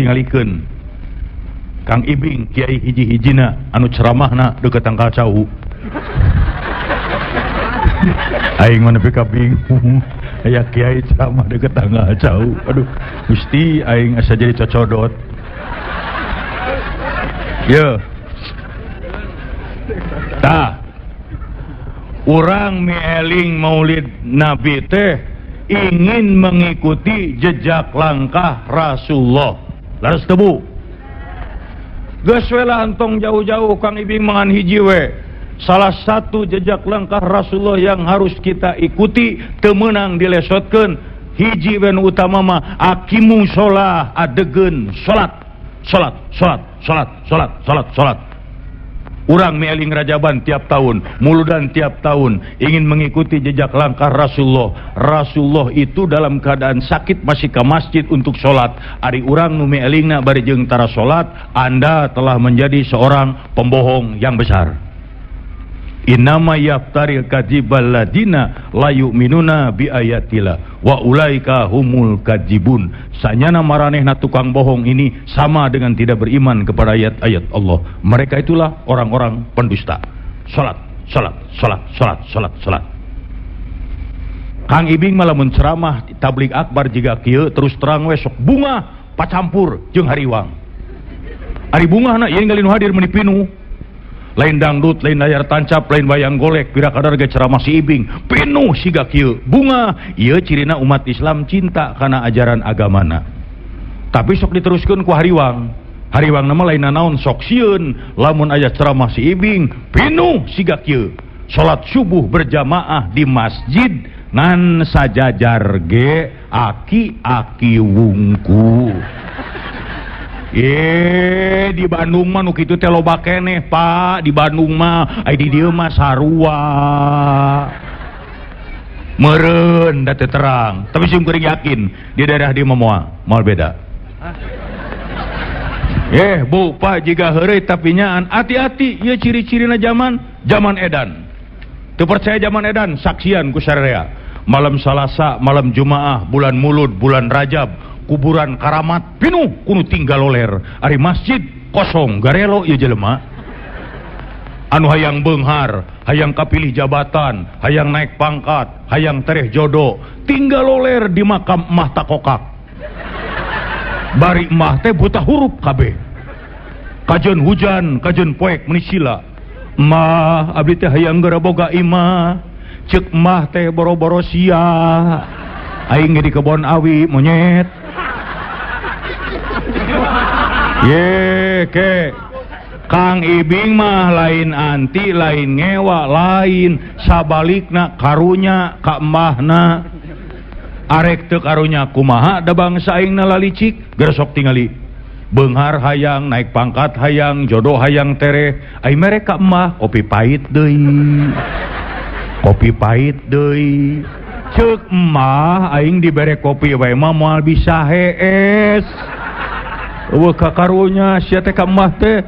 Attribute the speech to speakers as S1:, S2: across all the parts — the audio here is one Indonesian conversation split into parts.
S1: tingalikeun Kang Ibing Kiai hiji-hijina anu ceramahna deukeut tangkal cau. Aing mah nepi ka bingung. Aya kiai ceramah deukeut tangkal cau. Aduh, Gusti aing asa jadi cocodot. Ye. Tah. Urang mieling Maulid Nabi teh ingin mengikuti jejak langkah Rasulullah. Laras tebu. Geus we lah antong jauh-jauh Kang Ibing mangan hiji we. Salah satu jejak langkah Rasulullah yang harus kita ikuti teu meunang dilesotkeun hiji we nu utama mah aqimu sholah adegeun salat. Urang mieling Rajaban tiap tahun, Muludan tiap tahun ingin mengikuti jejak langkah Rasulullah. Rasulullah itu dalam keadaan sakit masih ke masjid untuk sholat. Ari urang nu mielingna bari jeung tara sholat, Anda telah menjadi seorang pembohong yang besar. Innama yaftaril kadzibal ladina la yu'minuna bi ayatillah wa ulaika humul kadzibun. Sanyana maranehna tukang bohong ini sama dengan tidak beriman kepada ayat-ayat Allah. Mereka itulah orang-orang pendusta. Salat. Kang Ibing malah menceramah tabligh akbar jiga kieu terus terang we sok bunga pacampur jeung hariwang. Ari bungahna ieu ngalin hadir meuni pinuh. Lain dangdut, lain layar tancap, lain wayang golek, pira kadar ge ceramah si Ibing pinuh siga kieu bunga. Ieu cirina umat Islam cinta kana ajaran agamana. Tapi sok diteruskeun ku hariwang. Hariwang nama lain naon sok sieun lamun aya ceramah si Ibing pinuh siga kieu. Salat subuh berjamaah di masjid ngan sajajar ge aki-aki wungku. Di Bandung mah nu kitu teh loba keneh Pak. Di Bandung mah ai di dieu mah sarua meureun da teu terang. Tapi sing kuring yakin di daerah dieu mah moal beda. Bu Pak jiga heureuy tapi nyaan hati-hati ieu ciri-cirina zaman edan. Teu percaya zaman edan saksian ku sararea. Malam Salasa, malam Jumaah, bulan Mulud, bulan Rajab, kuburan karamat pinuh kudu tinggal loler. Ari masjid kosong garelo ieu jelema anu hayang beunghar, hayang kapilih jabatan, hayang naik pangkat, hayang tereh jodoh tinggal loler di makam emah takokak. Bari emah teh buta huruf kabeh. Kajeun hujan, kajeun poek meuni sila. Emah abdi teh hayang geura boga imah. Ceuk emah teh boro-boro sia. Aing di kebon awi monyet. Ke Kang Ibing mah lain anti, lain ngewa, lain sabalikna karunya ka embahna. Arek teu karunya kumaha da bangsa aingna lalicik geus sok tingali. Beunghar hayang naik pangkat hayang jodoh hayang tereh ai mere ka embah kopi pahit deui. Kopi pahit deui. Ceuk embah aing dibere kopi wae mah moal bisa hees. Eueuh ka karunya sia teh ka embah teh.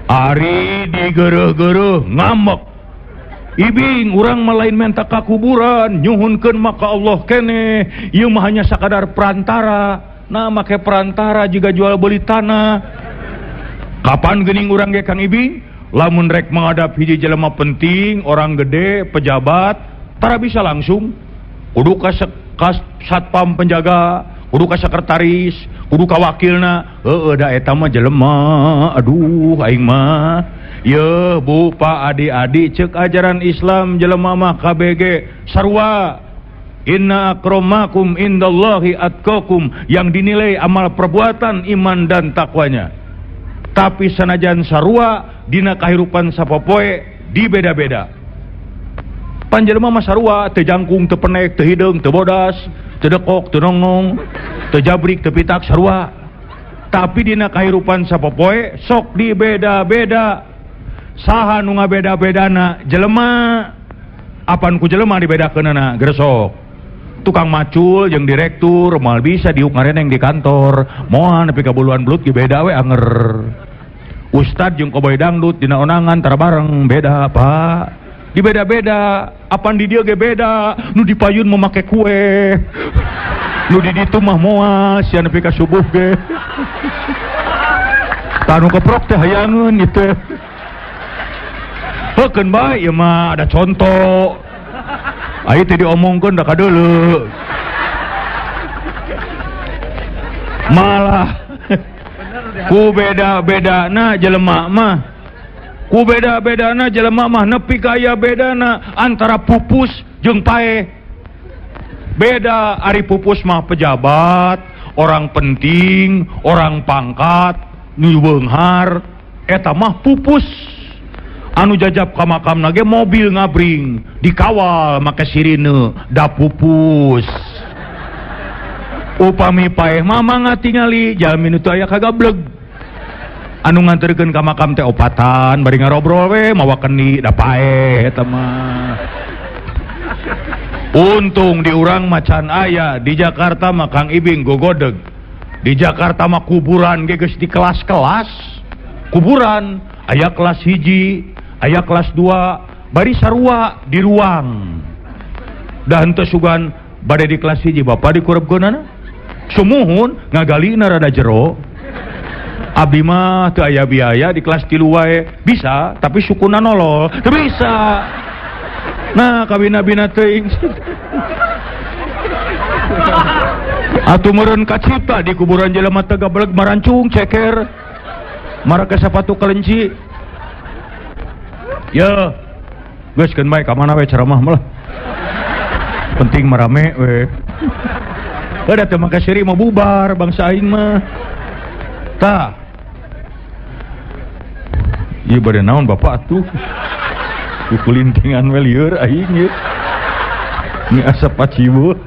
S1: Ari digeureuh-geureuh ngambek. Ibing urang mah lain menta ka kuburan nyuhunkeun maka Allah keneh. Ieu mah hanya sakadar perantara. Nah make perantara juga jual beli tanah. Kapan geuning urang ge Kang Ibing? Lamun rek menghadap hiji jelema penting, orang gede, pejabat, tara bisa langsung. Kudu ka satpam penjaga, kudu ka sekretaris, kudu ka wakilna. Da eta mah jelema, aduh aing mah. Ye Bu Pak adik-adik ceuk ajaran Islam jelema mah KBG sarua. Inna akramakum indallahi atqakum, yang dinilai amal perbuatan iman dan takwanya. Tapi sanajan sarua dina kahirupan sapopoe dibeda-beda. Panjelema mah sarua teu jangkung teu penek teu hideung teu bodas teu dekok teu nongong teu jabrik teu pitak sarua. Tapi dina kahirupan sapopoe sok dibeda-beda. Saha nu ngabeda-bedana jelema? Apan ku jelema dibedakeunana gresok. Tukang macul jeung direktur moal bisa diuk ngareneng di kantor. Moal nepi ka buluan belut ge beda we anger. Ustad jeung koboy dangdut dina onangan tara bareng beda Pak. di beda-beda. Apaan di dia ge beda. Nu di payun memakai kue. Nu di ditu mah moal sia nepi ka subuh ge. Tanu keprok teh hayangeun itu. Heukeun bae ieu mah ada contoh. Aya teh diomongkeun da kadeuleu. Malah ku beda-bedana jelema mah. Ku beda-bedana jelema mah nepi ka aya bedana antara pupus jeung pae. Beda ari pupus mah pejabat, orang penting, orang pangkat, nu beunghar, eta mah pupus. Anu jajab ka makamna ge mobil ngabring, dikawal make sirine, da pupus. Upami paeh mah mangga tingali jalmi nu teu aya kagableg. Anu nganterkeun ka makam teh opatan, bari ngarobrol we mawa keni da paeh eta mah. Untung di urang macan aya di Jakarta mah Kang Ibing gogodeg. Di Jakarta mah kuburan ge geus di kelas-kelas. Kuburan aya kelas 1, aya kelas 2, bari sarua di ruang. Da henteu sugan bade di kelas 1 Bapak dikurebkeunana. Sumuhun ngagalina rada jero. Abdi mah teu aya biaya di kelas 3 wae. Bisa, tapi sukuna nolol. Teu bisa. Nah, kabina-bina teuing. Atuh meureun kacipta di kuburan jelema teu gabeleg marancung ceker. Marake sapatu kelenci. Ya. Geus keun bae ka mana we ceramah mah. Penting marame we. Ada teh maka seri mau bubar bangsa aing mah. Tah. Ieu bade naon Bapak atuh? Kukulintingan we lieur aing ieu. Ni asap paciweuh.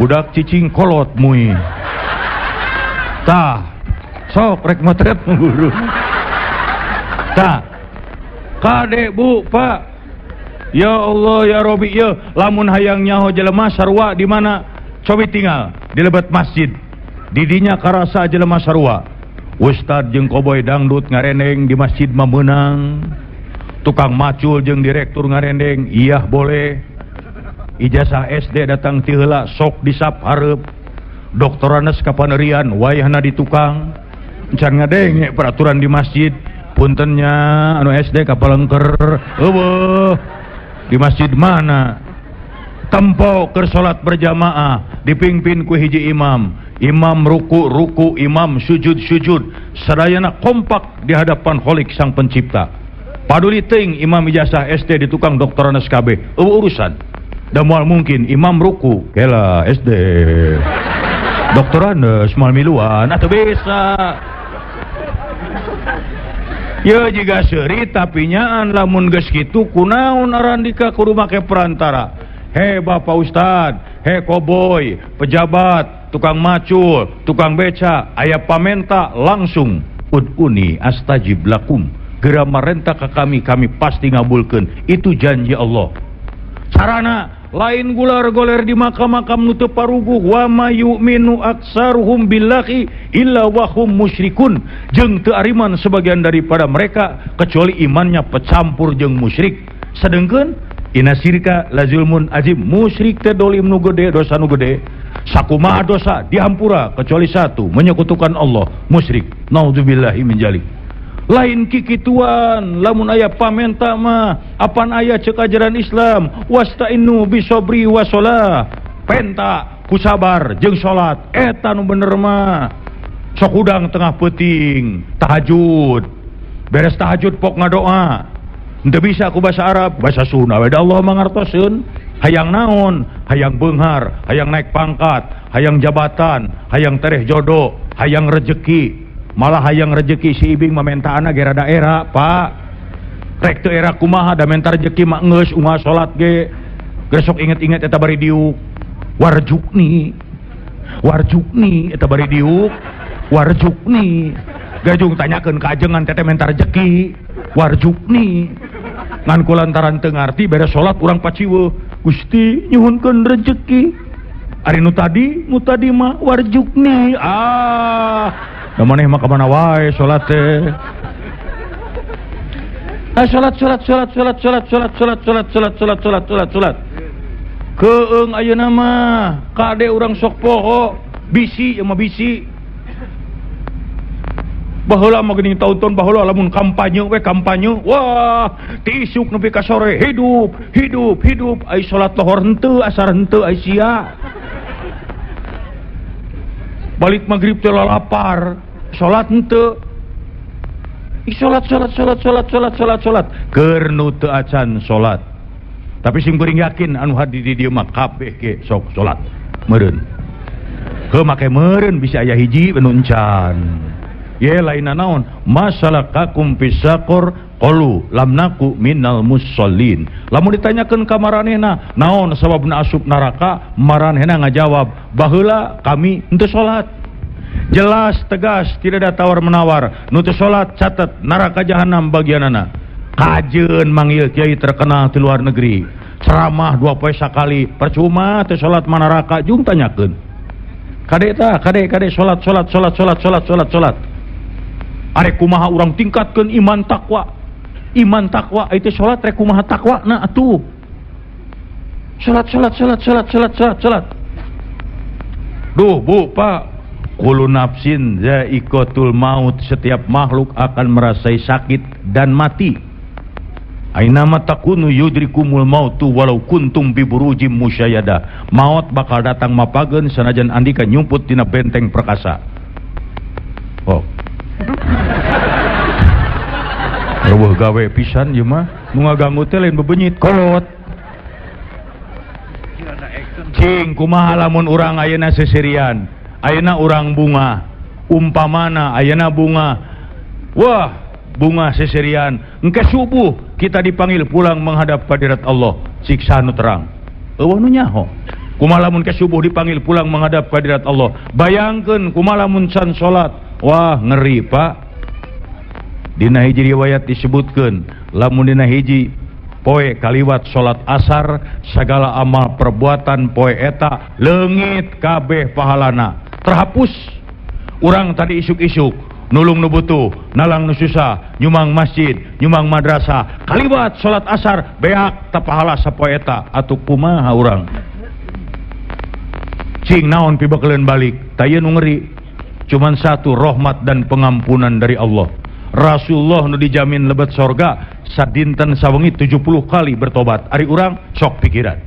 S1: Budak cicing kolot mui. Tah. Sok rek motret nguru. Tah. Kade Bu, Pak. Ya Allah ya Robi ya, lamun hayang nyaho jelema sarua di mana? Cobi tinggal di lebat masjid. Didinya karasa jelema sarua. Ustad jeung koboy dangdut ngarendeng di masjid mah meunang. Tukang macul jeung direktur ngarendeng, iya boleh. Ijazah SD datang ti heula sok disap hareup. Doktoranes kapanerian wayahna di tukang. Encan ngadenge peraturan di masjid. Puntennya anu SD kapalengker. Eueuh. Di masjid mana? Tempo keur salat berjamaah dipimpin ku hiji imam. Imam ruku, imam sujud. Sadayana kompak di hadapan Khalik Sang Pencipta. Paduli teuing imam ijazah SD di tukang doktoranes KB. Urusan. Da moal mungkin imam ruku kela SD. Doktoranes moal miluan atuh bisa. Ya jika seri tapi nyaan lamun geus kitu kunaon arandika kudu make perantara. He Bapak Ustad, he koboy, pejabat, tukang macul, tukang beca, aya pamenta langsung ud'uni astajib lakum. Gera marenta ka kami pasti ngabulkeun. Itu janji Allah. Carana lain gular-goler di makam-makam nu teu paruguh. Wa may yu'minu aksaruhum billahi illa wa hum musyrikun. Jeung teu ariman sebagian daripada mereka kecuali imannya pecampur jeung musyrik. Sedengkeun inasirka lazulmun azim, musyrik teh dolim nu gede, dosa nu gede. Sakumaha dosa dihampura kecuali satu, menyekutukan Allah, musyrik. Naudzubillahi min dzalik. Lain kikituan lamun aya pamenta mah apan aya ceuk ajaran Islam wasta'inu bisobri wasolah, penta ku sabar jeung salat eta nu bener mah. Sok udang tengah peuting tahajud, beres tahajud pok ngadoa. Henteu bisa ku bahasa Arab, bahasa Sunda we Allah mangartoseun. Hayang naon? Hayang beunghar, hayang naik pangkat, hayang jabatan, hayang tereh jodoh, hayang rejeki. Malah hayang rejeki si Ibing mamentaana ge rada era, Pak. Rek teu era kumaha da menta rejeki mah geus unggal salat ge. Geus sok inget-inget eta bari diuk. Warjukni eta bari diuk. Warjukni. Gajung tanyakeun ka ajengan teteh menta rejeki. Warjukni. Ngan kulantaran teu ngarti beres salat urang paciweuh. Gusti nyuhunkeun rejeki. Ari nu tadi mah warjukni. Da maneh mah ka mana wae salat teh. Salat keeng ayeuna mah kade urang sok poho bisi mah bisi baheula mah geuning taun-taun baheula lamun kampanye wah tisuk nepi ka sore hidup ai salat lohor henteu asar henteu ai sia balik magrib teh lapar salat henteu salat keur nu teu acan salat. Tapi sing kuring yakin anu hadi di dieu mah kabeh ge sok salat meureun. Heuh make meureun bisa aya hiji anu encan. Ye lainna naon? Masalakakum fisaqor qalu lam naku minal musallin. Lamun ditanyakeun ka maranehna, naon sababna asup neraka? Maranehna ngajawab, baheula kami henteu salat. Jelas tegas tidak ada tawar menawar. Nu teu salat catet neraka jahanam bagianana. Kajeun manggil kiai terkenal di luar negeri ceramah 2 poe sakali percuma teu salat mana neraka jung tanyakeun kade salat arek kumaha urang tingkatkeun iman takwa itu salat rek kumaha takwana atuh salat duh bu pak kullu nafsin za'iqatul maut, setiap makhluk akan merasai sakit dan mati. Ainama takunu yudrikumul mautu walau kuntum bi burujim musyayyada. Maut bakal datang mapageun sanajan andika nyumput tina benteng perkasa. Oh. Reueuh gawe pisan ieu mah. Nu ngaganggu teh lain bebenyit kolot. Cing kumaha lamun urang ayeuna seserian, ayeuna urang bunga, umpamana ayeuna bunga. Wah, bunga seserian engke subuh kita dipanggil pulang menghadap hadirat Allah siksa nu terang eueuh nu nyaho kumaha lamun ke subuh dipanggil pulang menghadap hadirat Allah bayangkeun kumaha lamun can salat wah ngeri pak dina hiji riwayat disebutkeun lamun dina hiji poe kaliwat salat asar sagala amal perbuatan poe eta leungit kabeh pahalana terhapus urang tadi isuk-isuk nulung nu butuh, nalang nu susah, nyumang masjid, nyumang madrasah, kaliwat salat asar, beak tapahala sapoe eta atuh kumaha urang. Cing naon pibakeuleun balik, taya nu ngeri. Cuman satu rahmat dan pengampunan dari Allah. Rasulullah nu dijamin lebet sorga, sadinten sawengi 70 kali bertobat. Ari urang sok pikiran.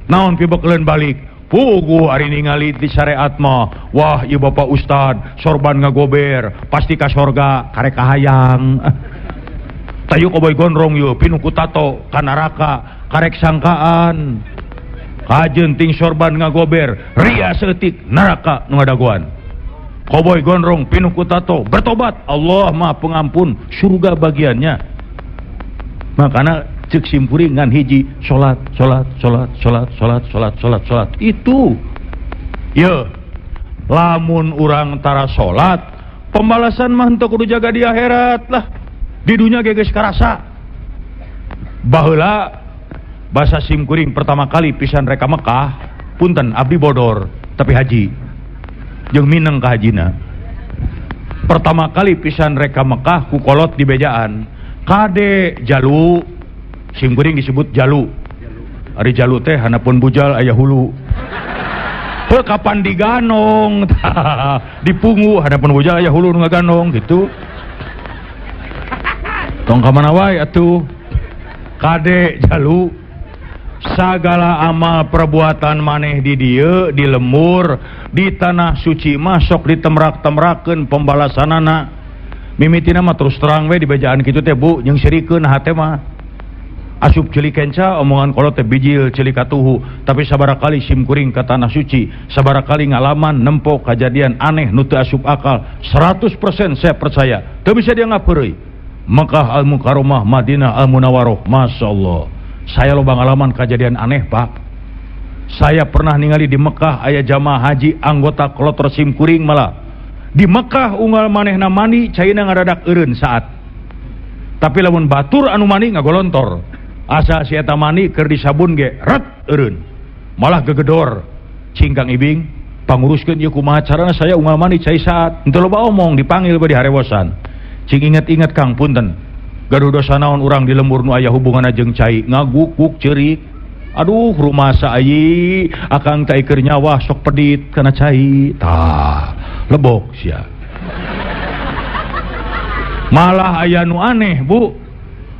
S1: Naon pibakeuleun balik? Pugu hari ningali di syariat mah wah ieu bapak ustad sorban ngagober pasti ka sorga karek kahayang tayu koboy gondrong ieu pinu ku tato ka neraka karek sangkaan kajeun ting sorban ngagober ria seutik neraka nu ngadaguan koboy gondrong pinu ku tato bertobat Allah mah pengampun surga bagiannya makana cek simpuring ngan hiji salat itu ya lamun urang tara salat pembalasan mah henteu kudu jaga di akhirat lah di dunia ge geus karasa baheula basa simkuring pertama kali pisan reka Mekah punten abdi bodor tapi haji jeung mineng ka hajina pertama kali pisan reka Mekah ku kolot di bejaan kade jalu simkuring disebut jalu. Ari jalu teh hanapun bujal aya hulu. Heuh kapan diganong? Dipungu hanapun bujal aya hulu nu ngaganong gitu. Tong ka mana wae atuh? Kade jalu sagala amal perbuatan maneh di dieu di lemur di tanah suci mah sok ditemrak-temrakeun pembalasanana. Mimitina mah terus terang we di bejaan kitu teh Bu, jeung sirikeun hate mah. Asup ceuli kenca omongan kolot teh bijil ceuli katuhu tapi sabarakali simkuring ka tanah suci sabarakali ngalaman nempo kejadian aneh nu teu asup akal 100% saya percaya teu bisa dianggap heureuy Mekah Al-Mukarramah Madinah Al-Munawwarah masyaallah saya loba ngalaman kejadian aneh Pak saya pernah ningali di Mekah aya jamaah haji anggota kloter simkuring malah di Mekah unggal manehna mandi caina ngadadak eureun saat tapi lamun batur anu mandi ngagolontor asa si eta mani keur disabun ge ret eureun malah gegedor cingkang ibing panguruskeun ieu kumaha carana saya unggal mani cai saat henteu loba omong dipanggil bade harewosan cing inget-inget Kang punten gaduh dosa naon urang di lembur nu aya hubunganna jeung cai ngagukuk ceurik. Aduh rumah sayi akang teh keur nyawa sok pedit kana cai tah lebok sia. Malah aya nu aneh Bu,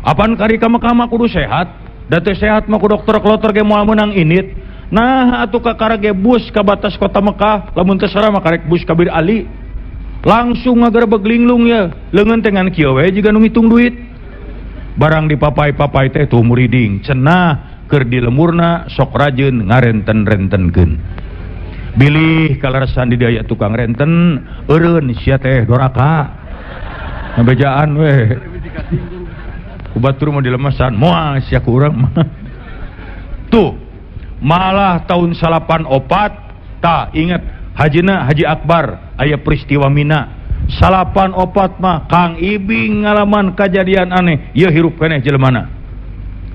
S1: apan kari ka Mekah mah kudu sehat, da teu sehat mah ku dokter kloter ge moal meunang init. Nah atuh ka karage bus ka batas kota Mekah, lamun teu sara mah karek bus ka Bir Ali. Langsung ngagerebeg linglung ya, leungeun teh ngan kieu we jiga nu ngitung duit. Barang dipapai-papai teh tuh muriding, cenah keur di lemurna sok rajeun ngarenten-rentenkeun. Bilih kalarasan di dieu tukang renten, eureun sia teh doraka. Ngabejaan we. Kubatur mah dilemesan, moal sia ku urang mah. Tuh, malah tahun 84 tah inget hajina Haji Akbar aya peristiwa Mina. 84 mah Kang Ibing ngalaman kejadian aneh, ieu hirup keneh jelemana.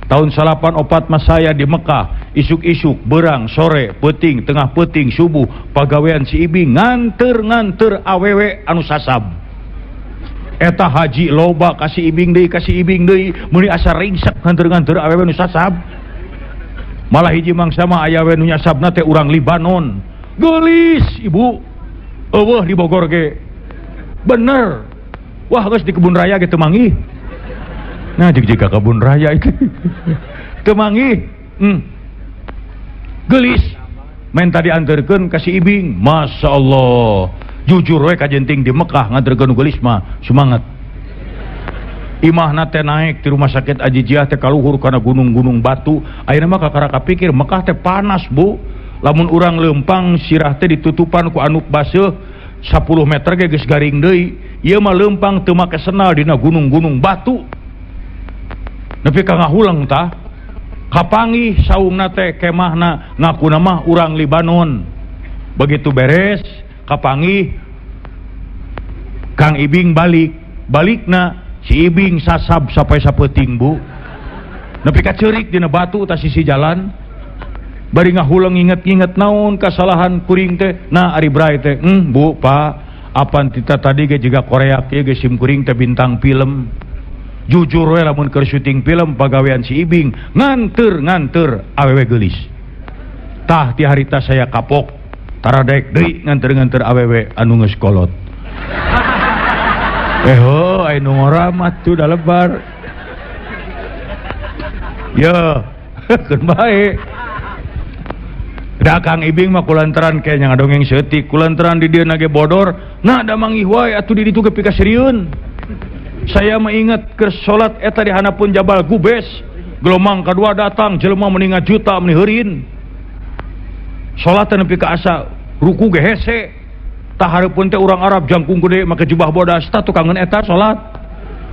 S1: Tahun 84 mah saya di Mekah, isuk-isuk, berang, sore, peuting, tengah peuting, subuh, pagawean si Ibing nganter awewe anu sasab. Eta haji loba kasih Ibing deui, meuni asa ringsek nganter awewe anu sasab. Malah hiji mangsa mah aya we nu nyasabna teh urang Libanon. Geulis ibu. Eueuh di Bogor ge. Bener. Wah geus di kebun raya ge teu manggih. Nah jika kebun raya itu kemangi gelis main tadi anterkeun ka si Ibing. Masya Allah jujur we kajenting di Mekah nganterkeun gelis mah semangat. Imahna teh naik di rumah sakit Ajijiah teh kaluhur kana gunung-gunung batu. Ayeuna mah kakara kapikir Mekah teh panas Bu, lamun urang leumpang sirah teh ditutupan ku anu baseuh 10 meter ge geus garing deui. Ieu mah leumpang teu make senal dina gunung-gunung batu. Nepi ka ngahulang tah kapanggih saungna teh kemahna ngakuna mah urang Libanon. Begitu beres kapanggih Kang Ibing balikna si Ibing sasab sampai sapeuting Bu. Nepi ka ceurik dina batu tah sisi jalan. Bari ngahulang inget-inget naon kasalahan kuring teh. Nah ari bray teh, Bu, Pak, apan kita tadi ge jiga Korea ieu ge sim kuring teh bintang film. Jujur we lamun keur syuting film pagawean si Ibing nganter awewe geulis. Tah ti harita saya kapok taradek deui nganter awewe anu geus kolot. Aya nu ngoramat tuh da lebar. Ya, keun bae. Da Kang Ibing mah kulantaran kaya ngadongeng seutik, kulantaran di dieu ge bodor, nah da manggih wae atuh di ditu ge pika sirieun. Saya mengingat ke sholat eta di hanapun Jabal Gubes, gelombang kedua datang jelema meningat juta meniheurin. Sholat nepi ka asa ruku ge hese. Tah hareupeun teh urang Arab jangkung gede make jubah bodas tah tukangeun eta sholat.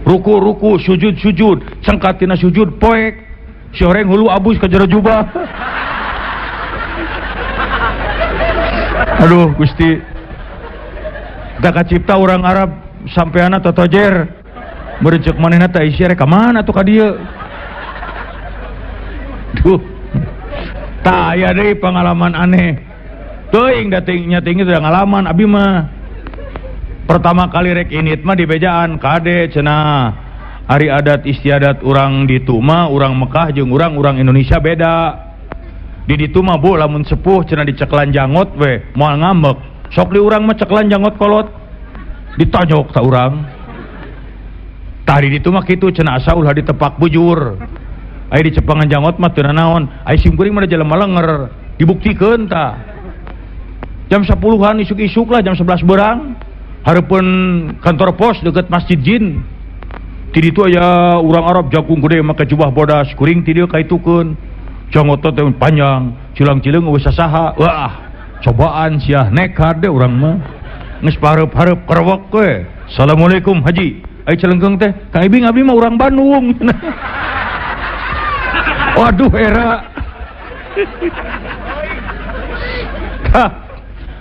S1: Ruku sujud cengkat tina sujud poek. Si horeng hulu abus ka jero jubah. Aduh Gusti. Da kacipta urang Arab sampeana totojer. Merencek manehna teh isi rek ka mana tuh ka dieu. Duh. Tah aya deui pengalaman aneh. Teuing da ting teh ngalaman abi mah. Pertama kali rek init mah di bejaan kade cenah. Ari adat istiadat urang ditu mah urang Mekah jeung urang Indonesia beda. Di ditu mah Bu lamun sepuh cenah diceklan jangot we moal ngambek. Sok di urang mah ceklan jangot kolot. Ditojok ta urang. Tadi ditu mah kitu cenah asa ulah ditepak bujur. Aya di cepangan jangot mah teu naon. Aya sim kuring mah jelema lenger. Dibuktikeun tah. Jam 10-an isuk-isuk lah jam 11 beurang. Hareupeun kantor pos deket Masjid Jin. Ti ditu aya urang Arab jakung gede make jubah bodas. Kuring ti dieu kaitukeun. Jangot teh panjang, cilang-cileung geus sasaha. Wah, cobaan sia nekat deh urang mah. Geus pareup-hareup kerewek we. Assalamualaikum Haji. Ai celenggeng teh, Kang Ibing abdi mah urang Bandung. Waduh era.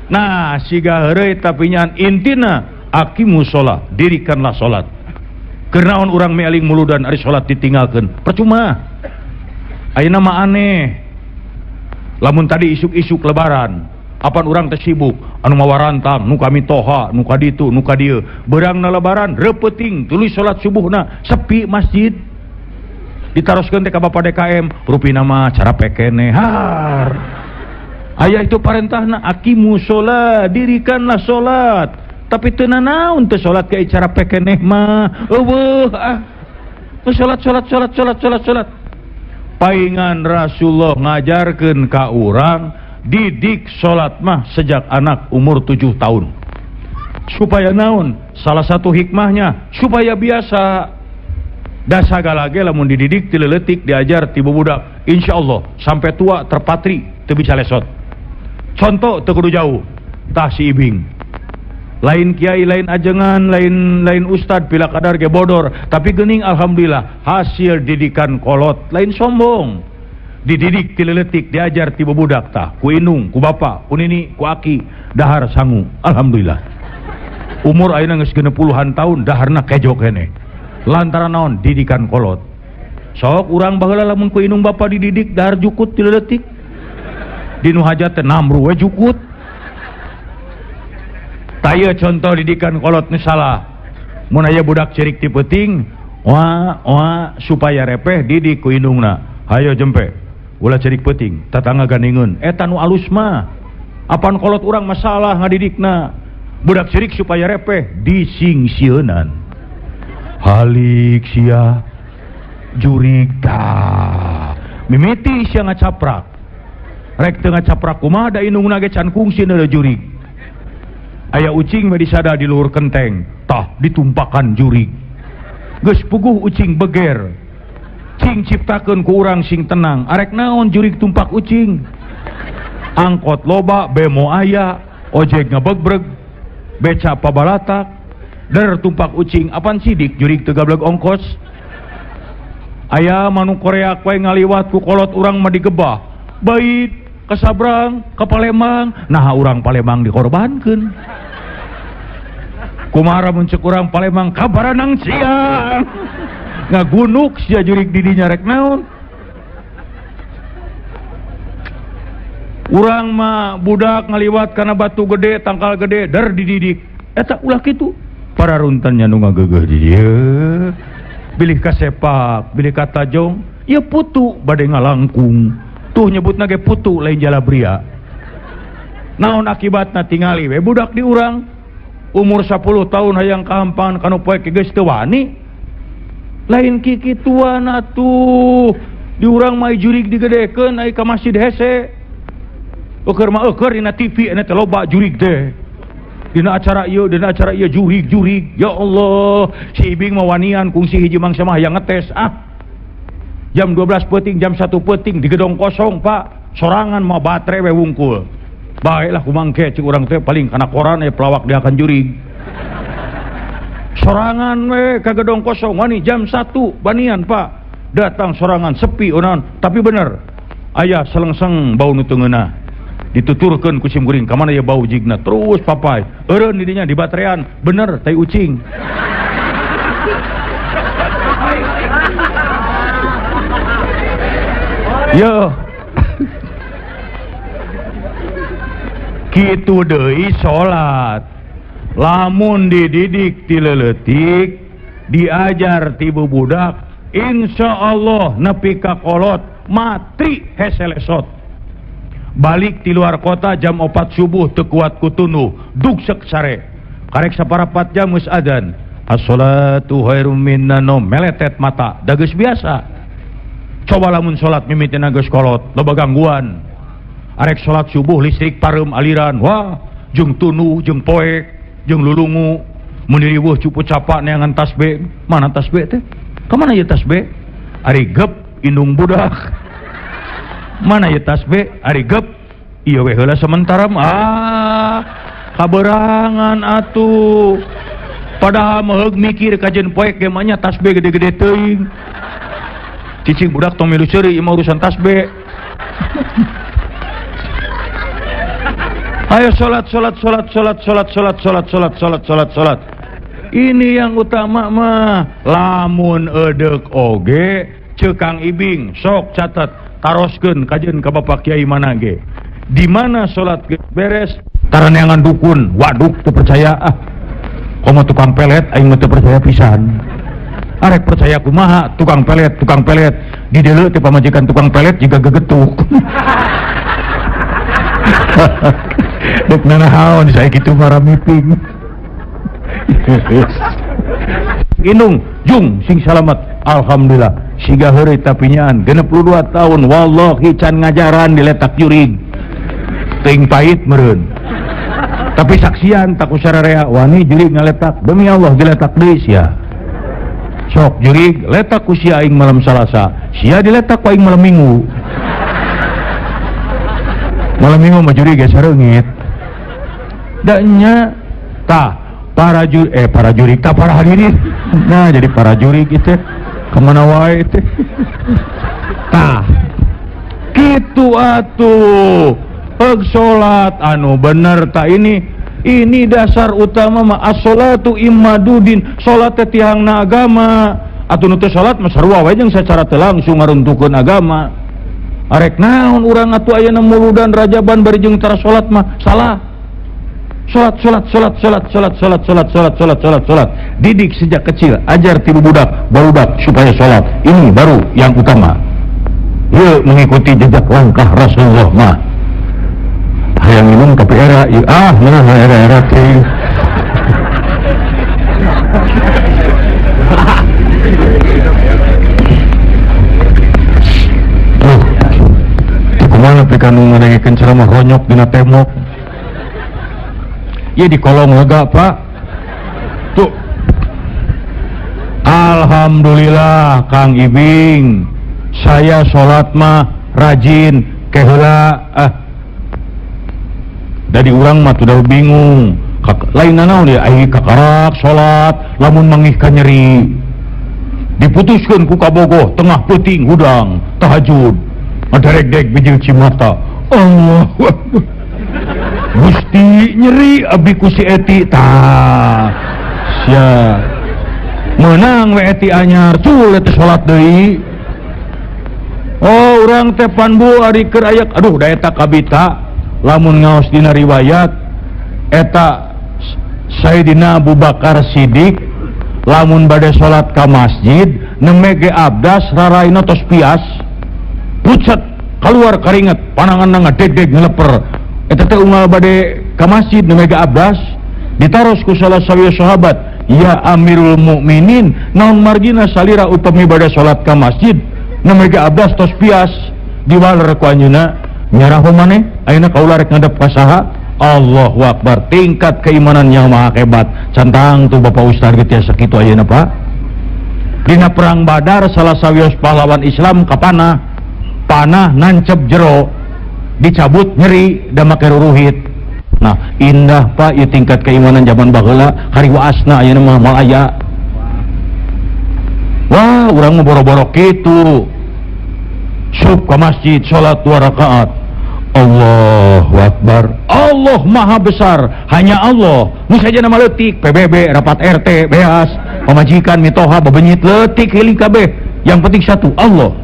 S1: Nah, siga heureuy tapi nyan intina aqimus shalah, dirikanlah salat. Kenaon urang mealing muludan ari salat ditinggalkeun? Percuma. Ayeuna mah aneh. Lamun tadi isuk-isuk lebaran, Apan urang teh sibuk anu mawarantang nu kami toha nu ka ditu nu ka dieu beurang na lebaran repeting tuluy salat subuhna sepi masjid ditaroskeun teh ka Bapak DKM rupina mah cara pekene har aya itu parentahna aqimu sholat dirikanlah salat tapi teu nanaon teu salat ke cara pekene mah eueuh salat paingan Rasulullah ngajarkeun ka urang didik salat mah sejak anak umur 7 tahun supaya naon salah satu hikmahnya supaya biasa da sagala ge lamun dididik ti leuletik diajar ti budak insyaallah sampai tua terpatri teu bisa lesot contoh teu kudu jauh tah si ibing lain kiai lain ajengan lain ustad pila kadar ge bodor tapi geuning alhamdulillah hasil didikan kolot lain sombong dididik ti leuletik diajar ti budak tah ku indung ku bapa ku nini ku aki dahar sangu alhamdulillah umur ayeuna geus 60-an tahun daharna kejo keneh lantaran naon didikan kolot sok urang baheula lamun ku indung bapa dididik dahar jukut ti leuletik dinu hajat teh namru we jukut taya contoh didikan kolot nu salah mun aya budak cerik ti peuting wah supaya repeh didik ku indungna hayo jempe ulah cerik peuting tatangga gandingeun eta nu alus mah apan kolot urang masalah ngadidikna budak cerik supaya repeh disingsieunan halik sia jurig tah mimiti sia ngacaprak rek teu ngacaprak kumaha da indungna ge can kungsi neuleuh jurig aya ucing mah disada di luhur kenteng tah ditumpakan jurig geus puguh ucing beger cing ciptakeun ku urang sing tenang arek naon jurig tumpak ucing angkot loba bemo aya ojek ngabegreg beca pabalatak der tumpak ucing apan sidik jurig teu gablek ongkos aya manuk Korea kue ngaliwat ku kolot urang mah digebah bait ka Sabrang ka Palembang nah urang Palembang dikorbankeun kumaha mun ceuk urang Palembang kabaranang siang ngagunuk sia jurig didinya rek naon urang mah budak ngaliwat kana batu gede tangkal gede der dididik eta ulah kitu para runtannya nu ngageugeuh di dieu bilih ka sepak bilih ka tajong ieu putu bade ngalangkung tuh nyebutna ge putu lain jalabria naon akibatna tingali we budak di urang umur 10 tahun hayang kahampan kanu poe geus teu wani lain kikituan atuh di urang mah jurig digedekeun ai ka masjid hese eukeur mah eukeur dina TV ena teh loba jurig teh dina acara ieu jurig ya Allah si ibing mah wanian kungsi hiji mangsa mah hayang ngetes jam 12 peuting jam 1 peuting di gedong kosong Pak sorangan mah batre we wungkul baiklah kumangke cik urang teh paling kana koran pelawak dia akan jurig sorangan we ka gedong kosong wani jam 1 banian Pak datang sorangan sepi onan tapi bener aya selengseng bau nu teu ngeunah dituturkeun ku sim kuring ka mana ya bau jigna terus papai eureun di dinya di baterean bener tai ucing yo kitu deui salat lamun dididik ti leuletik diajar ti budak insyaallah nepi ka kolot matri hese lesot balik ti luar kota jam 4 subuh teu kuat kutunduh dugsek sare karek saparapat jam geus adzan as-salatu khairum minan naum meletet mata da geus biasa coba lamun salat mimitina geus kolot loba gangguan arek salat subuh listrik pareum aliran wah jeung tunu jeung poek jeung lulungu mun diriweuh cupu capa neangan tasbih mana tasbih teh ka mana ieu tasbih ari gep indung budak mana ieu tasbih ari gep ieu we heula sementara kaberangan atuh padahal meheug mikir kajen poek ge mah nya tasbih gede-gede teuing cicing budak tong milu seuri ieu urusan tasbih ayo salat ini yang utama mah lamun edek oge ceuk Kang Ibing sok catat taroskeun kajeun ka Bapak Kiai mana ge di mana salat beres taraneangan dukun waduk teu percaya komo tukang pelet aing mah teu percaya pisan arek percaya kumaha tukang pelet di deuleu teh pamajikan tukang pelet juga gegetuk dek nanahaon saya kitu mara meeting Indung jung sing salamet alhamdulillah siga heureuy tapi nyaan 62 tahun wallahi can ngajaran diletak jurig teuing pahit meureun tapi saksian tak usararea wani jurig ngaletak demi Allah diletak deui sia sok jurig letak ku sia aing malam Salasa sia diletak ku aing malam Minggu mah jurig geus sareungit da nya tah para jurig tak para hadirin nah jadi para jurig itu kemana wae itu tah kitu atuh salat anu bener tak ini dasar utama mah as-sholatu immadudin salat teh tiangna agama atuh nu teu salat mah sarua wae jeung secara teu langsung ngaruntukeun agama arek naon urang atuh ayeuna muludan rajaban bari jeung tara salat mah salah Sholat. Didik sejak kecil, ajar tilu barudak supaya sholat. Ini baru yang utama. Yuk mengikuti jejak langkah Rasulullah mah. Hayang minum tapi era, era teh. Kumaha pikan ngadengekeun ceramah ronyok dina tembok. Ya di kolong lega pak tuh alhamdulillah Kang Ibing saya sholat mah rajin keheula dari urang mah tuh bingung lain naon ya ai kakarak sholat lamun mangih ka nyeri diputuskeun ku kabogoh tengah peuting hudang tahajud madarek-dek bijil cimata Allahu Akbar Gusti nyeri abdi ku si Eti tah sia menang we Eti anyar tuh teh salat deui oh urang teh panbu ari keur aya aduh da eta kabita lamun ngaos dina riwayat eta Sayyidina Abu Bakar Siddiq lamun bade salat ka masjid nemege abdas raraina tos pias pucet keluar keringet pananganna ngadeg-deg ngeleper eta teh unggal bade ka masjid nu mega abdas ditaros ku salah sawieu sahabat ya Amirul Mukminin naon margina salira upami bade salat ka masjid nu mega abdas tos pias diwaler ku anjeunna nyarah maneh ayeuna kaula rek ngadep ka saha Allahu Akbar tingkat keimanannya maha hebat cantang tuh Bapak Ustaz geus tiasa kitu ayeuna Pak dina perang Badar salah sawios pahlawan Islam ka panah nancep jero dicabut nyeri da make ruruhit nah indah Pak ieu tingkat keimanan zaman baheula hariwaasna ayeuna mah moal aya wah urang mah boro-boro kitu sub ka masjid salat 2 rakaat Allahu Akbar Allah maha besar hanya Allah nu saja nama leutik PBB rapat RT beas pamajikan mitoha babenyit leutik heuling kabeh yang penting satu Allah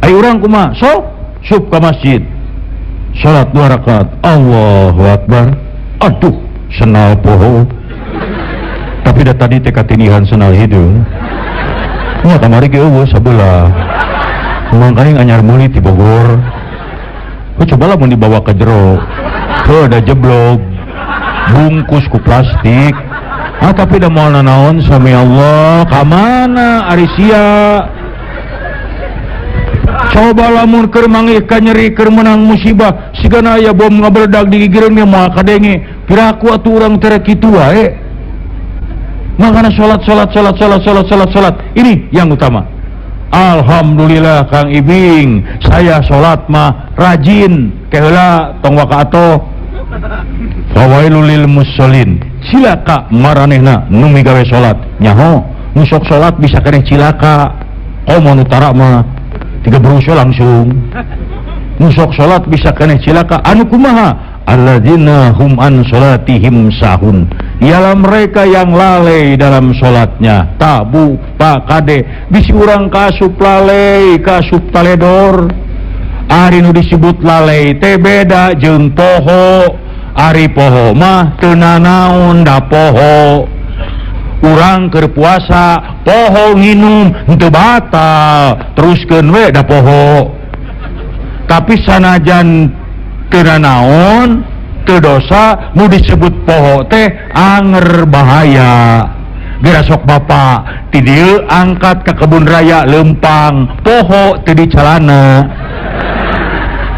S1: ai urang kumaha sok sub ka masjid salat 2 rakaat Allahu Akbar aduh senal poho tapi da tadi teh katinihan senal hidung nya kamari ge eueuh sabelah mangkaing anyar meuli ti Bogor coba lah mau dibawa ke jero tuh ada jeblok bungkus ku plastik tapi dah mau naon sami Allah kamana Arisia coba lamun keur mangih ka nyeri keur menang musibah sigana aya bom ngabeledag di gigireun ge moal kadenge piraku atuh urang teh kitu wae makana salat ini yang utama. Alhamdulillah Kang Ibing saya salat mah rajin keheula tong wakato fawailul lil musallin cilaka maranehna nu migawe salat nyaho nu sok salat bisa keneh cilaka komo utara mah tiga berusul langsung nu sok salat bisa keneh cilaka anu kumaha alladzina hum an salatihim sahun ialah mereka yang lalai dalam sholatnya tabu pak kade bisi urang kasup lalai kasup taledor Ari nu disebut lalai teh beda jeung poho. Ari poho mah teu nanaon da poho. Urang keur puasa poho nginum henteu batal, teruskeun we da poho. Tapi sanajan teu nanaon, teu dosa, nu disebut poho teh anger bahaya. Geura sok bapak ti dieu angkat ka kebun raya leumpang poho teu dicalana.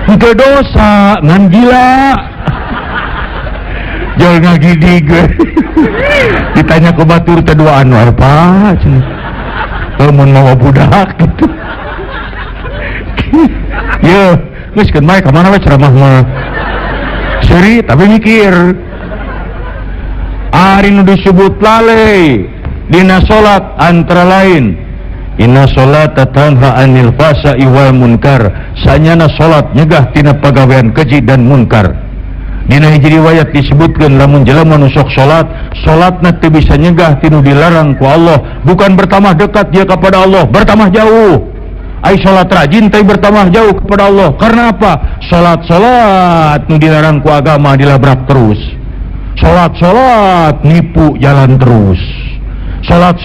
S1: Henteu dosa ngan gila. Jol ngagidig. Ditanya ke batur teh duaan wae Pak. Mun mawa budak gitu. Ye, geus keun bae ka mana we ceramah mah. Seri tapi mikir. Ari nu disebut lalai dina salat antara lain inna sholata tanha 'anil fahsya'i wal munkar. Sanyana salat nyegah tina pagawean keji dan munkar. Dina hiji riwayat disebutkeun lamun jelema nu sok salat, salatna teu bisa nyegah tinu dilarang ku Allah, bukan bertambah dekat dia kepada Allah, bertambah jauh. Ai salat rajin tapi bertambah jauh kepada Allah. Karena apa? Salat nu dilarang ku agama dilabrak terus. Salat nipu jalan terus. Salat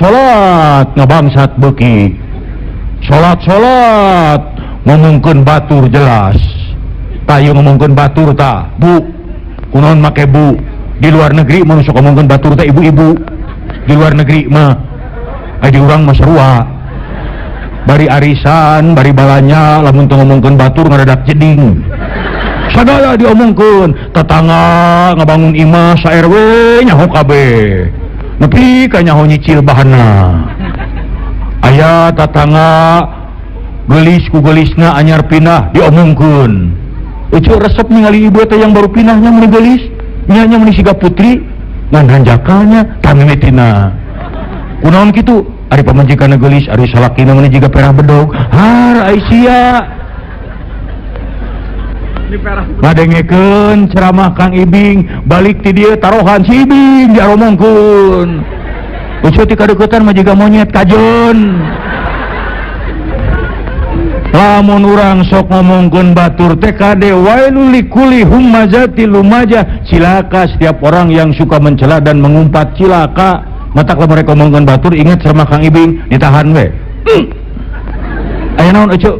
S1: ngabangsat beuki. Salat ngomongkeun batur jelas. Tayu ngomongkeun batur ta, Bu. Kunaon make Bu? Di luar negeri mah sok ngomongkeun batur teh ibu-ibu. Di luar negeri mah di urang mah sarua. Bari arisan, bari balanya lamun teu ngomongkeun batur ngadadak jeding. Sadaya diomongkeun, tetangga ngabangun imah sa RW nyaho kabeh. Nepi ka nyaho nyicil bahanna. Aya tetangga gelis ku gelisna anyar pindah diomongkeun. Ucu resep ningali ibu teh yang baru pinahnya meuni gelis, nya meuni siga putri, ngan hanjakalnya tamimetina. Kunaon kitu? Ari pamajikanna gelis, ari salakina meuni jiga perah bedog. Har Aisyah. Ngadengekeun ceramah Kang Ibing, balik ti dieu tarohan si Ibing diaromongkeun. Ucu ti kadeuketan mah jiga monyet kajon. Lamun urang sok ngomongkeun batur teh kade wailul likulli humazatil lumajah, cilaka setiap orang yang suka mencela dan mengumpat, cilaka. Matak lamun rek ngomongkeun batur ingat ceramah Kang Ibing, ditahan we. Aya naon Ucu?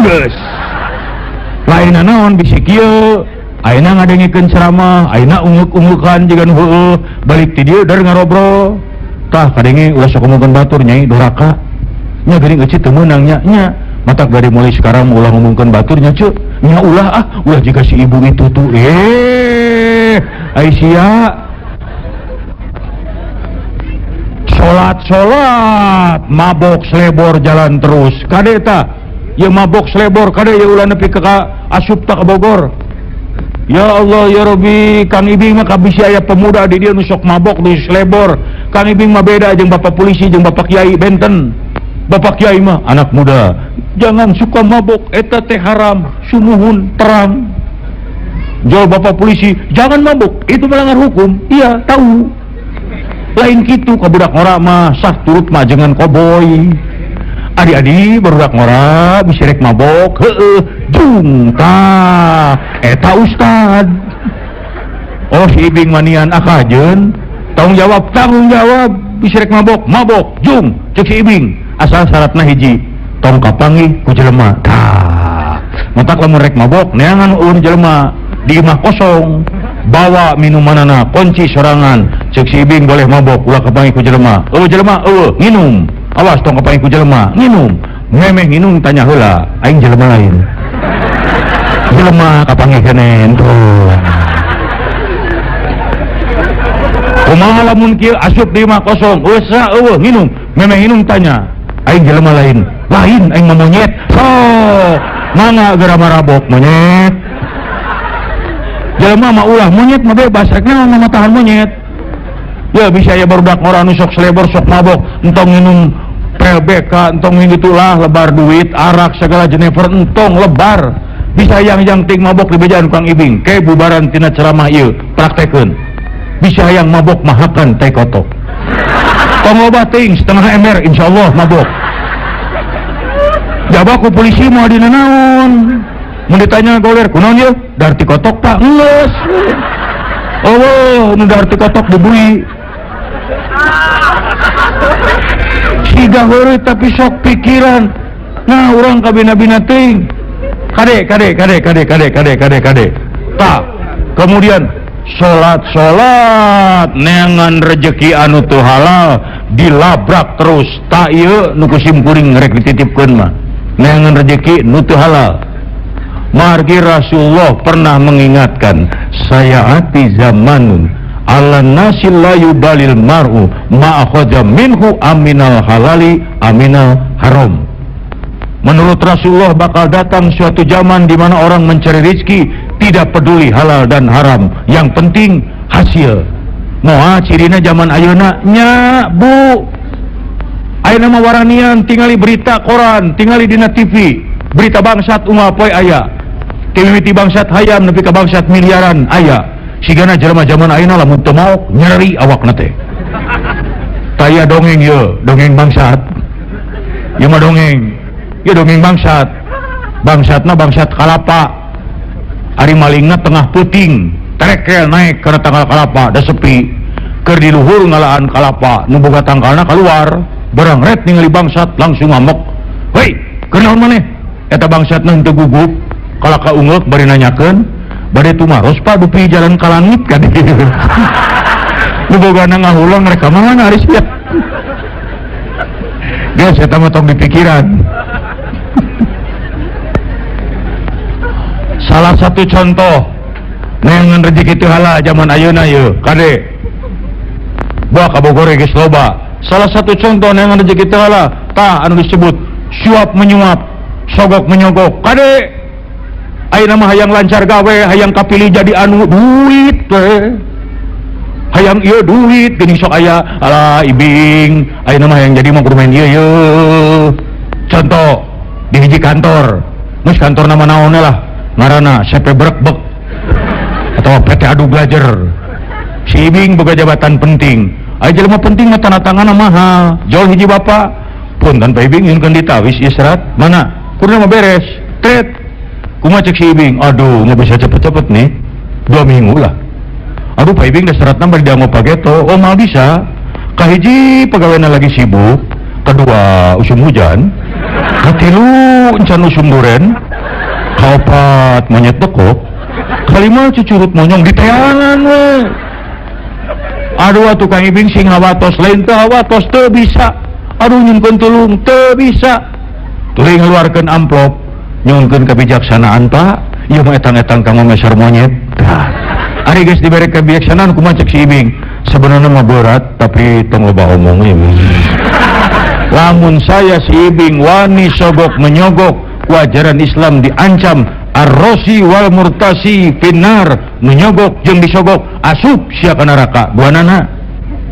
S1: Geus. Lainna naon bisi kieu, ayeuna ngadengekeun ceramah, ayeuna unguk-ungukan jigan heueuh, balik ti dieu dar ngarobrol. Tah kadenge ulah sok ngomongkeun batur nyai doraka. Nya geuning euci teu meunang nya. Matak dari mulai sekarang ulah ngomongkeun baturnya cu. Nya ulah jika si ibu itu tuh. Aisyah. Salat mabok selebor jalan terus. Kade ta? Ya mabok selebor kade ya ulah nepi ka asup ta ka Bogor. Ya Allah ya Rabbi, Kang Ibing mah kabisi aya pemuda di dieu nu sok mabok nu selebor. Kang Ibing mah beda jeung bapak polisi jeung bapak kiai benten. Bapak kiai mah anak muda, jangan suka mabok, eta teh haram, sumuhun terang. Jual bapak polisi, jangan mabok, itu melanggar hukum. Iya, tahu. Lain kitu ka budak ngora mah sah turut mah jangan koboy. Adi-adi barudak ngora bisa rek mabok, heueuh, jung tah eta ustad. Oh si Ibing manian akajeun, tanggung jawab, bisa rek mabok, jung, cek si Ibing. Asal syaratna hiji tong kapangi ku jelema. Tah matak lamun rek mabok neangan ulun jelema di imah kosong bawa minumanana kunci sorangan cek si Ibing boleh mabok ulah kapangi ku jelema. Jelema nginum, awas tong kapangi ku jelema nginum, memeh nginum tanya heula aing jelema lain. Jelema kapangi kenen tuh. Kumaha lamun kieu asup di imah kosong nginum, memeh nginum tanya aing jelema lain aing mah monyet. So mana geura marabok monyet. Jelema mah ulah monyet mah bebas rek naon mah tahan monyet. Ya bisa ya barudak ngora nu sok selebor sok mabok entong minum PLBK entong ngitulah lebar duit arak segala jenever entong lebar. Bisa yang ting mabok di bejaan Kang Ibing ke bubaran tina ceramah ieu praktekeun. Bisa yang mabok mahakan teh kotok. Tong loba ting setengah ember insyaallah mabok. Jabaku polisi mau dina naon? Mun ditanya goler kunaon ieu? Darti kotok Pak. Geus. Oh, nu darti kotok dibui. Siga heureuy tapi sok pikiran. Nah, urang kabina-bina teuing. Kade. Tah, kemudian salat neangan rezeki anu teu halal dilabrak terus. Tah ieu nu kusim kuring rek dititipkeun mah. Neangan rezeki nu teu halal. Margi Rasulullah pernah mengingatkan, sayati zamanun ala nasil la yubalil mar'u ma akhadha minhu aminal halali aminal haram. Menurut Rasulullah bakal datang suatu zaman di mana orang mencari rezeki tidak peduli halal dan haram, yang penting hasil. Moal cirina zaman ayeuna nya Bu. Ayeuna mah waranian tingali berita koran, tingali dina TV, berita bangsat unggal poe aya. Kewiti bangsat hayam nepi ka bangsat miliaran aya. Sigana jelema zaman ayeuna lamun teu maok nyeri awakna teh. Taya dongeng ieu, dongeng bangsat. Ieu mah dongeng. Ieu dongeng bangsat. Bangsatna bangsat kalapa. Ari malingna tengah peuting, terekel naik kana tanggal kalapa da sepi. Keur di luhur ngalaan kalapa, nu boga tangkalna keluar, barang ret ningali bangsat langsung ngamuk. "Hei, keur naon maneh?" Eta bangsatna henteu gugup. Kalau ka ungeuk bari nanyakeun, bade tumaros Pak dupi jalan ka langit ka dieu. Nu bogana ngahulang rek ka mana ari sia. Geus eta mah tong dipikiran. Salah satu contoh neangan rezeki teu halal zaman ayeuna ieu, kade. Bawa ka Bogor geus loba. Salah satu contoh neangan rezeki teu halal, tah anu disebut suap menyuap, sogok menyogok. Kade ayeuna mah hayang lancar gawe, hayang kapilih jadi anu duit teh. Hayang ieu duit, geuning sok aya alah ibing, ayeuna mah hayang jadi mah kudu main ieu. Contoh di hiji kantor, geus kantor nama naonnya lah, ngaranna CP Brekbek atau PT Adu Belajar. Si ibing boga jabatan penting. Aya jelema penting mah tanda tanganna mahal. Jol hiji bapak, punten Pak Ibing nyunkeun ditawis ieu serat. Mana? Kurna mah beres. Tret. Kumaha cek si Ibing? Aduh, nggak bisa cepet-cepet nih, 2 minggu lah. Aduh Pak Ibing dah seratna bari dianggo pageto. Oh mal bisa. Kahiji pegawainya lagi sibuk, kedua usum hujan, katilu encan usum duren, kaopat monyet bekok, kalima cucurut monyong di teangan we. Aduh tukang Ibing sing hawatos lain teu hawatos teu bisa. Aduh nyunkeun tulung teu bisa. Tuluy ngeluarkeun amplop, nyunkeun kebijaksanaan Pak. Ieu mah etang-etang kanggo meser monyet. Ari geus dibere kebijaksanaan kumaha cek si Ibing? Sebenarnya mah berat tapi tong loba omong ieu. Lamun saya si Ibing wani sogok menyogok, ajaran Islam diancam ar-rosi wal murtasi finnar, menyogok jeung disogok asup sia ka neraka. Duanana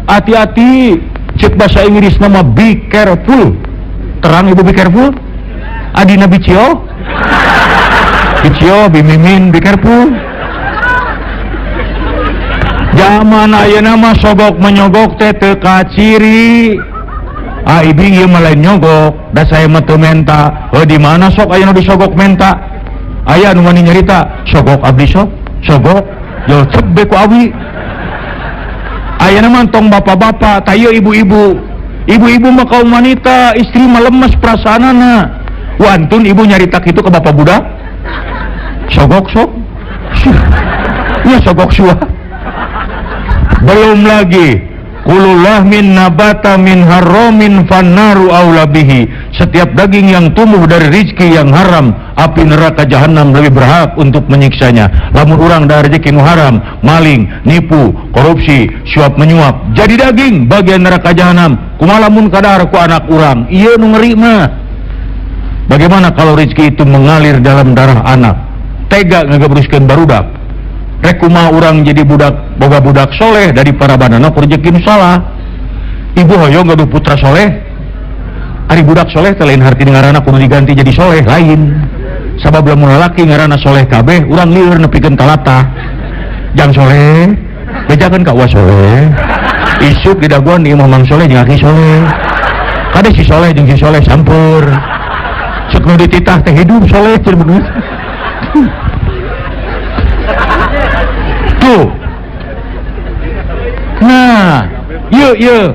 S1: hati-hati, cek bahasa Inggris nama be careful. Terang Ibu be careful? Adina bicio? Bicio, bimimin, be careful. Zaman ayeuna mah sogok menyogok teh teu kaciri. Ibing ieu mah lain nyogok, da saya mah teu menta. Di mana sok aya nu disogok menta? Aya nu wani nyarita, sogok abdi sok, sogok, yo cebe ku abi. Ayeuna mah tong bapak-bapak, tah ieu ibu-ibu. Ibu-ibu mah kaum wanita, istri mah lemes perasaanana. Wantun ibu nyarita kitu ke bapak budak. Sogok sok. Ya sogok suah. Belum lagi kulullah min nabata min haramin fannaru aula bihi. Setiap daging yang tumbuh dari rezeki yang haram, api neraka jahanam lebih berhak untuk menyiksanya. Lamun urang da rezeki nu haram, maling, nipu, korupsi, suap menyuap, jadi daging bagian neraka jahanam. Kumaha lamun kadar ku anak urang? Ieu nu ngeri mah. Bagaimana kalau rezeki itu mengalir dalam darah anak? Tega ngagebruskeun barudak. Rek kumaha urang jadi budak, boga budak soleh dari para bandana rezeki nu salah. Ibu hoyong gaduh putra soleh. Ari budak soleh teh lain harti ngaranna kudu diganti jadi soleh lain. Sabab lamun lalaki ngaranna soleh kabeh, urang lieur nepikeun kalatah. Jang soleh, bejakeun ka uas soleh. Isuk di daguan ieu mamang soleh jeung aki soleh. Kade si soleh jeung si soleh sampeur. Cek nu dititah teh hidup soleh cenah bener. Nah yuk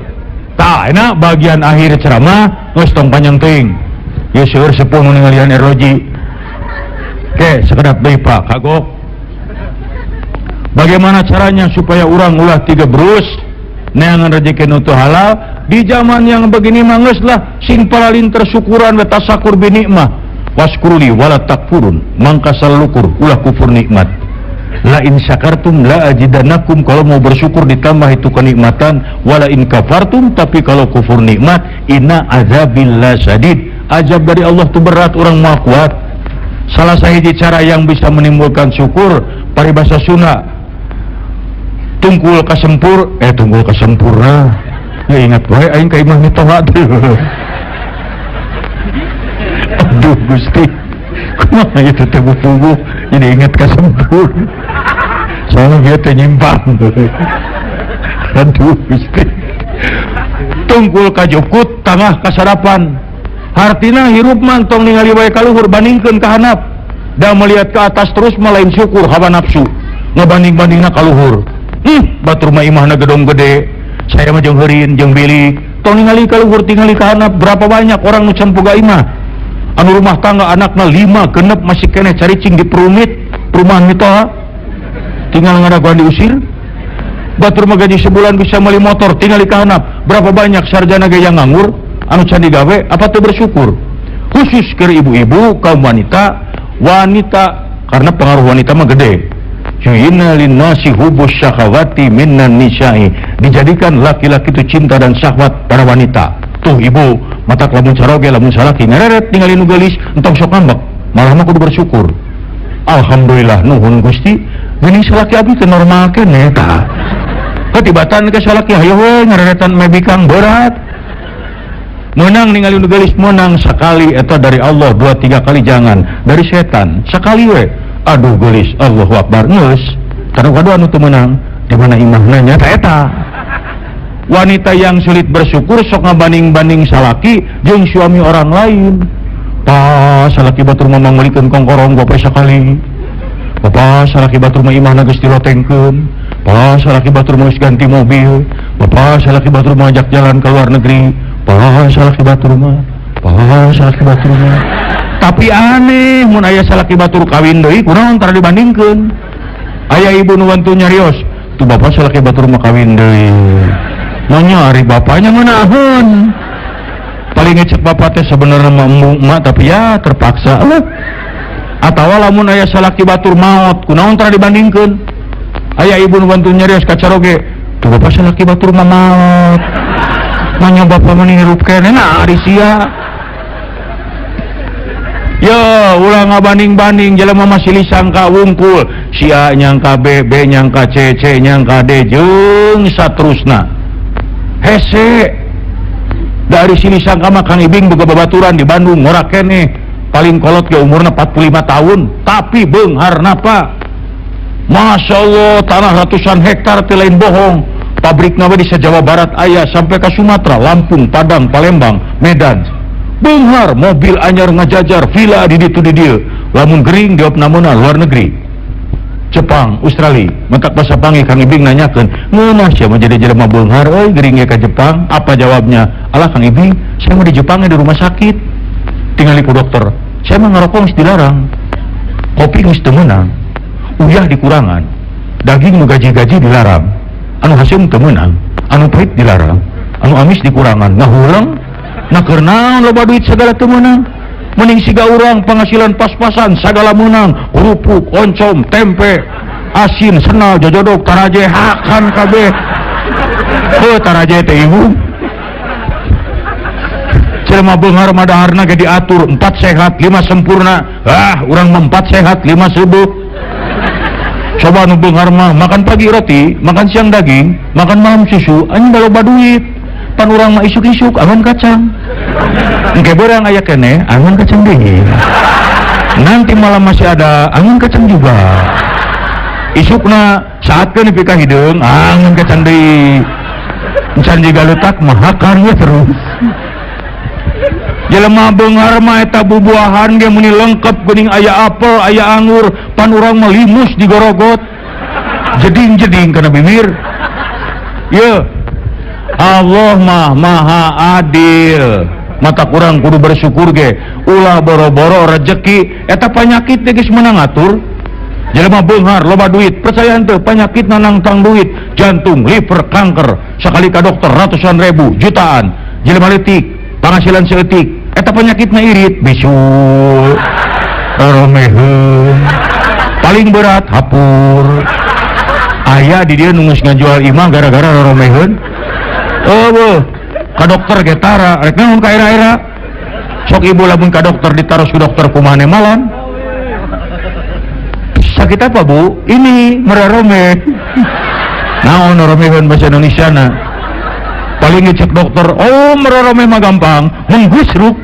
S1: tak enak bagian akhir ceramah geus tong panjang ting ieu seueur sepuh nu ningalian eroji oke sekedap deui Pak kagok bagaimana caranya supaya orang ulah tiga berus neangan rezeki nu teu halal di zaman yang begini mah geus lah sing palalin tersyukuran wa tasakur bi nikmah waskurli wala takfurun mangka salukur ulah kufur nikmat la in syakartum la ajidannakum kalau mau bersyukur ditambah itu kenikmatan wala in kafartum tapi kalau kufur nikmat inna azabillah syadid azab dari Allah itu berat orang mau kuat salah sahiji cara yang bisa menimbulkan syukur paribasa Sunda tungkul kasempurna ya ingat wae aing ka imah mitoha aduh Gusti kumaha itu teh bubuh jadi ingat kasempur soalnya dia teh nyimpang aduh Gusti tungkul kajukut tangah kasarapan artina hirup mantong ningali wae kaluhur bandingkeun ka handap da melihat ke atas terus malain syukur hawa nafsu ngabanding-bandingna kaluhur batur mah imahna gedong gede saya mah jeung heureun jeung bilik tong ningali kaluhur tingali ka handap berapa banyak orang nu can boga imah anu rumah tangga anakna 5 genep masih keneh caricing di perumahan mitoha tinggal ngadaguan diusir batur mah gaji sebulan bisa meuli motor tingali ka handap berapa banyak sarjana gaya nganggur anu can digawe apa teu bersyukur khusus ke ibu-ibu kaum wanita karena pengaruh wanita mah gede Juyina linnasi hubus syahawati minnan nisa'i dijadikan laki-laki itu cinta dan syahwat para wanita tuh ibu mata lamun saroge lamun salaki ngereret tinggalin nu geulis entong sok ngambek malah mah kudu bersyukur alhamdulillah nuhun Gusti geuning salaki abdi teh normal keneh tah ketibatan ke salaki hayo we ngereretan mebikang berat menang ningali nu geulis menang sekali eta dari Allah 2-3 kali jangan dari setan sekali we aduh geulis Allahu Akbar geus tarung kadua anu teu meunang di mana imahna nya eta wanita yang sulit bersyukur sok ngabanding-banding salaki jeung suami orang lain pas salaki batur mah mangulikeun kongkorong gope sakali pas salaki batur mah imahna geus dilotengkeun pas salaki batur mah geus ganti mobil pas salaki batur mah ajak jalan ke luar negeri pas salaki batur mah tapi aneh mun aya salaki batur kawin deui kunaon tara dibandingkeun aya ibu nu wantu nyarios tuh bapak salaki batur mah kawin deui nanya ari bapaknya ngeunaheun paling ngecek bapak teh sebenarnya mah tapi ya terpaksa atawa lamun aya salaki batur maot kunaon tara dibandingkeun aya ibu nu wantu nyarios kacaroge tuh bapak salaki batur mah maot nanya bapak mah hirup keneh nah ari sia ya ulah ngabanding-banding jelema masih lisangka wungkul si A nyangka B, B nyangka C, C nyangka D jeung saterusna hese dari sini sangka mah Kang Ibing boga babaturan di Bandung ngorak keneh paling kolot ke umurna 45 tahun tapi beungharna Pak Masya Allah tanah ratusan hektar teh lain bohong pabrikna we di Jawa Barat aya sampai ke Sumatera, Lampung, Padang, Palembang, Medan beunghar mobil anyar ngajajar villa di ditu di dieu lamun gering diop namuna luar negeri Jepang, Australia mentak basa panggil Kang Ibing nanyakeun ngeunah sia mah jadi jelema beunghar euy gering ke Jepang apa jawabnya alah Kang Ibing saya mah di Jepang di rumah sakit tingali ku dokter saya mah ngarokok geus dilarang kopi geus teu meunang uyah dikurangan daging nu gaji-gaji dilarang anu haseum teu meunang anu pahit dilarang anu amis dikurangan ngahulang nah karena loba duit segala teu meunang mending siga urang penghasilan pas-pasan segala menang kerupuk, oncom, tempe asin, senal, jojodok, taraje hakan kabeh taraje teh ibu jelema beunghar mah daharna ge diatur 4 sehat 5 sempurna urang mah 4 sehat 5 sudut coba nu beunghar mah makan pagi roti makan siang daging makan malam susu anjing da loba duit pan urang mah isuk-isuk angon kacang engke beurang aya keneh angon kacang deui nanti malam masih ada angon kacang juga isukna saatkeun nepi ka hideung angon kacang deui encan jiga leutak mah hakarnya terus jelema beunghar mah eta bubuahan ge muni lengkep geuning aya apel aya anggur pan urang mah limus digorogot jeding-jeding kana bibir Ya, Allah mah maha adil. Mata kurang kudu bersyukur ge. Ulah boro-boro rezeki eta panyakit teh geus meunang ngatur. Jelema beunghar loba duit, percaya henteu panyakit nangtang duit, jantung, liver, kanker, sakali ka dokter ratusan ribu, jutaan. Jelema leutik, penghasilan seeutik, eta penyakitna irit, bisu, romeheun. Paling berat hapur. Aya di dia nunggus ngajual imah gara-gara romeheun. Oh, ka dokter ge tara, rek naon ka era-era. Sok ibu lamun ka dokter ditaruh ku dokter kumaha malan. Sakit apa bu? Ini merarome. Naon romeheun bahasa Indonesia na? Paling ngecek dokter, oh merarome mah gampang, menggusruk.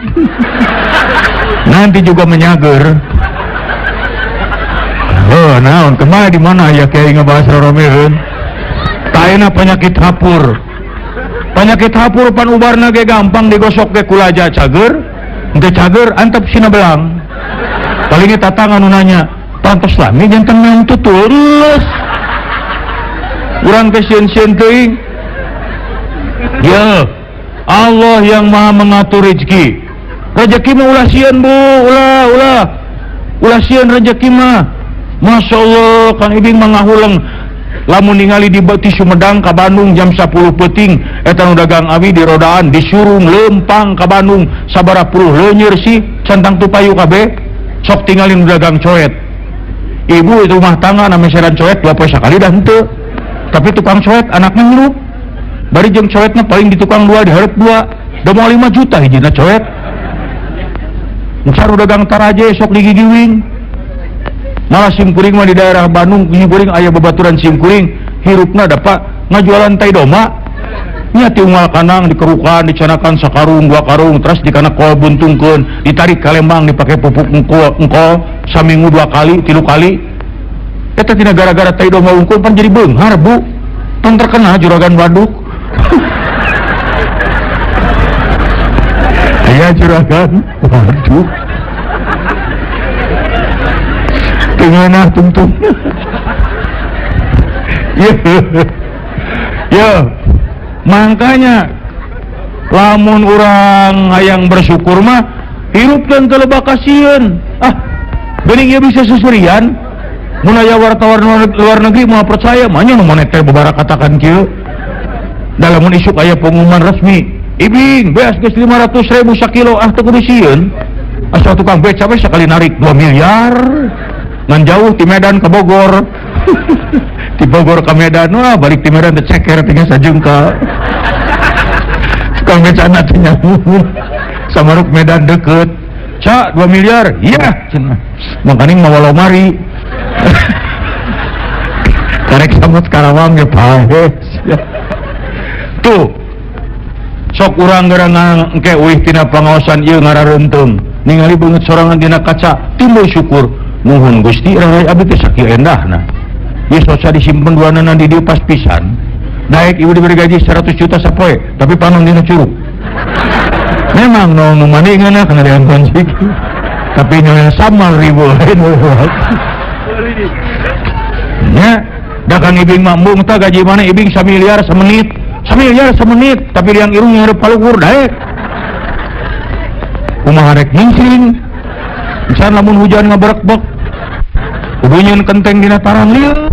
S1: Nanti juga menyager. Oh, naon kemana di mana ya kayak ngebahas romeheun? Taena penyakit hapur. Penyakit hapur pan ubarna ge gampang digosok ge kulaja cager. Henteu cager antep sina belang. Paling tatang anu nanya, pantos lami jantan meong tutulus urang kesien-sien teuing. Ya Allah yang maha mengatur rezeki. Rezeki mah ulah sieun bu, ulah sieun rezeki mah. Masya Allah Kang Ibing mangahuleng lamun ningali di Bati Sumedang ka Bandung jam 10 peuting eta nu dagang abi di rodaan disuruh lempang ka Bandung sabaraha puluh leunyeur sih centang tupayu kabeh sok tingali nu dagang coet. Ibu itu rumah tangga namanya seran coet 2 poe sakali dah henteu. Tapi tukang coet anaknya ngirup. Bari jeung coetna paling di tukang 2 dihareup 2. Da moal 5 juta hijina coet. Saru dagang taraje sok digigiwing. Malah simkuring mah di daerah Bandung simkuring aya babaturan simkuring hirupna dapat ngajualan tai doma. Nya ti unggal kanang dikerukan dicanakan sakarung 2 karung terus dikana kol buntungkeun ditarik ka Lembang dipake pupuk engkol saminggu 2 kali 3 kali eta tina gara-gara tai doma unggul pan jadi beunghar bu tong terkena juragan Baduk. Aya juragan Baduk tengenah tungtung. Ya makanya lamun orang hayang bersyukur mah hirupkeun teu loba kasieun. Geuning ieu bisa susurian mun aya wartawan luar negeri moal percaya mah nya nu moneter babara katakan kieu. Da lamun isuk aya pengumuman resmi Ibing beas geus 500.000 sakilo teu kudu sieun. Asal tukang beca we sakali narik 2 miliar ngan jauh ti Medan ke Bogor. Di Bogor ke Medan, wah balik di Medan teh ceker tinggal sajengkal. Tukang becana teh nyamun. Samaruk Medan deket. Ca 2 miliar. Iya cenah. Mangkani mawa lomari. Karek samut Karawang ge pahe. Tuh. Sok urang gerangan engke euih tina pangaosan ieu ngarareunteung. Ningali beungeut sorangan dina kaca, timbul syukur. Nuhun Gusti rarai abdi teh sakieu endahna. Ieu soca disimpen duanana di dieu pas pisan. Naik ibu diberi gaji 100 juta sapoe, tapi panon dina curug. Memang nu maninganna kana diampun sih. Tapi nya samal ribu lain eueuh. Nya da Kang Ibing mambung tah gaji mana Ibing 1 miliar semenit. 1 miliar semenit, tapi liang irung ngarep paluhur daek. Kumaha rek ningsing. Misalnya lamun hujan ngaberek-bek kudu nyeun kenteng dina tarang lieur